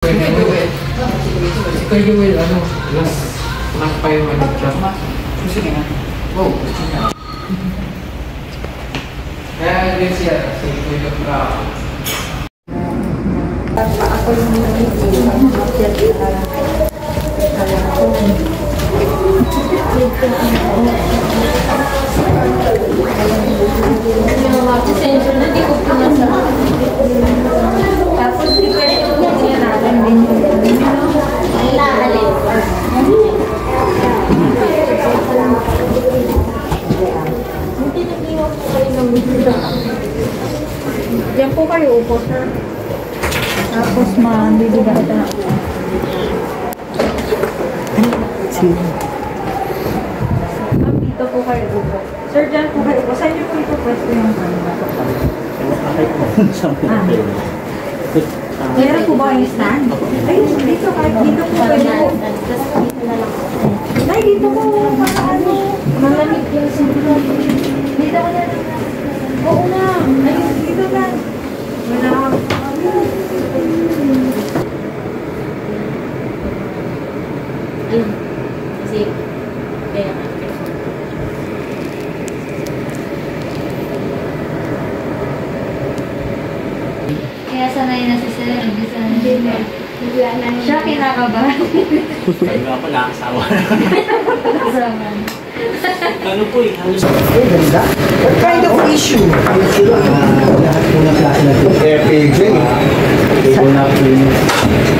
Kay Joel, ano, last pa yung ano, sige na. Oh, sige na. Kaya din siya, kasi ito yung ako yung sensor na di ko pinasa. Tapos request ko niya natin din. Alin. Hindi naginaw po kayo ng video. Diyan po kayo upo, sir. Tapos ma-bibiga ito na. Ma'am, dito po kayo upo. Sir, dyan po kayo upo. Saan niyo po ito pwesto yung kanina? Meron po ba yung stand? Ay, dito kahit dito po kayo. Ay, dito po. Ano? Malamig yung sinto. Dito ka na. Oo na. Ay, dito ka. Wala. Ayun. Kasi, kaya sanay na si Sir. Siya kinakabahan. Kaya nga pala, asawa. Ano po eh? Ganda. What kind of issue? Lahat po na klase na ito. FAJ.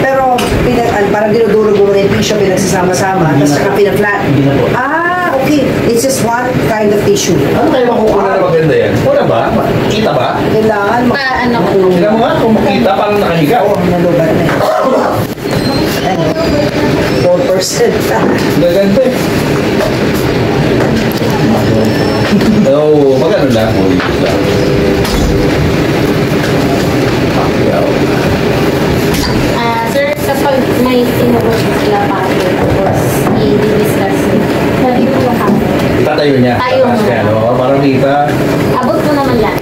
Pero, parang dinudulog mo na yung tissue, pinagsasama-sama, tapos saka pinag-flat. Okay. It's just one kind of tissue. Ano kayo makukuha na maganda yan? Wala ba? Kita ba? Kailangan ano ko? Sila mo nga, kung makita, parang nakahiga. Oo, nalubat na yun. 4%. Gaganda eh. Oo, magano lang po dito lang. Sir, kapag may sinukusip sila pa tapos i-discuss sabi ko yung kamo. Tatayo niya. Tayo mo. Parang kita. Abot mo naman lang.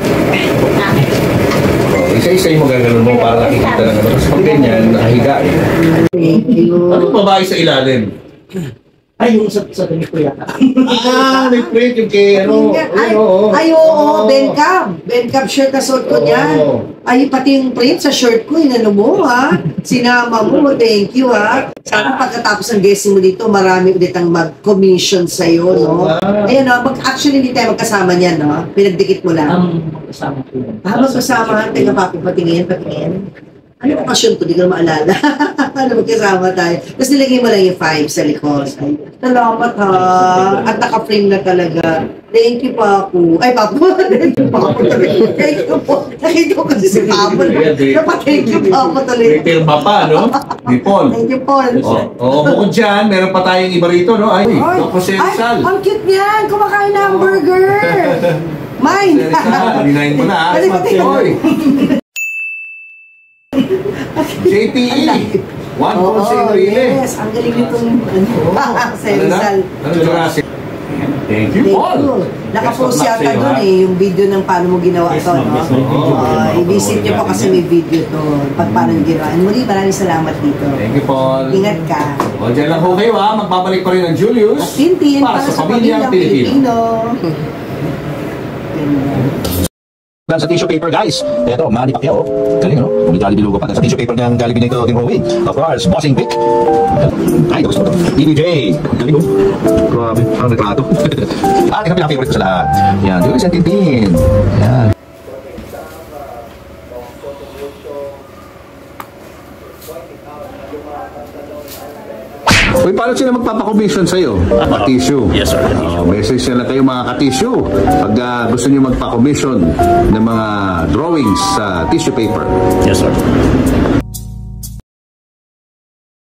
Isa-isa yung magaganon mo para nakikita lang. Tapos pag ganyan, nakahiga eh. Anong babae sa ilalim? Ay, yung sa damit ko yata. May print yung kay ano. Ay, oo, Bencab shirt na suot ko niyan. Ay, pati yung print sa shirt ko, inano mo, ha? Sinama mo, thank you, ha? Sana pagkatapos ng guesting mo dito, marami ulit ang mag-commission sa'yo, no? Ayan, no? Actually, hindi tayo magkasama niyan, no? Pinagdikit mo lang. Magkasama ko. Magkasama, teka, papi, patingin. Ano ang pasyon ko? Di ko na maalala. Ano, magkasama tayo. Tapos nilagay mo lang yung 5 sa likod. Salamat, ha? At naka-frame na talaga. Thank you, Papu. Ay, Papu. Thank you, Papu. Thank you po. Nakita ko kasi si Papu. Thank you, Papu tuloy. Retail mapa, no? Ni Paul. Thank you, Paul. Bukod dyan, meron pa tayong iba rito, no? Ay, Doco Sensal. Ang cute niyan. Kumakain na hamburger. Mine. Dinayin mo na, ha? Oy. JPE. One Consing Relay. Yes, ang galing nitong Sensal. Ano Jurassic? Thank you, Paul. Nakapost yata doon eh, yung video ng paano mo ginawa ito, no? I-visit niyo po kasi may video to, pag paano nyo ginawa. And muli, maraming salamat dito. Thank you, Paul. Ingat ka. O, dyan lang ho kayo, ha? Magbabalik pa rin ang Julius. At Tintin, para sa pamilyang Pilipino. Sa tissue paper, guys. Ito, Manny Pacquiao. Galing, no? Kung Jollibee logo pa. Sa tissue paper ng Jollibee nito, Tim Rowe. Of course, Bossing Vic. Ay, gusto ko ito. EDJ. Galing, no? Grabe, parang retrato. Ito pinaka-favorite ko sa lahat. Yan, Julius and Tintin. Yan. Uy, paano sila magpapakomission sa'yo? Tissue. Yes, sir. Message na lang kayo mga ka-tissue. Pag gusto nyo magpa-commission ng mga drawings sa tissue paper. Yes, sir.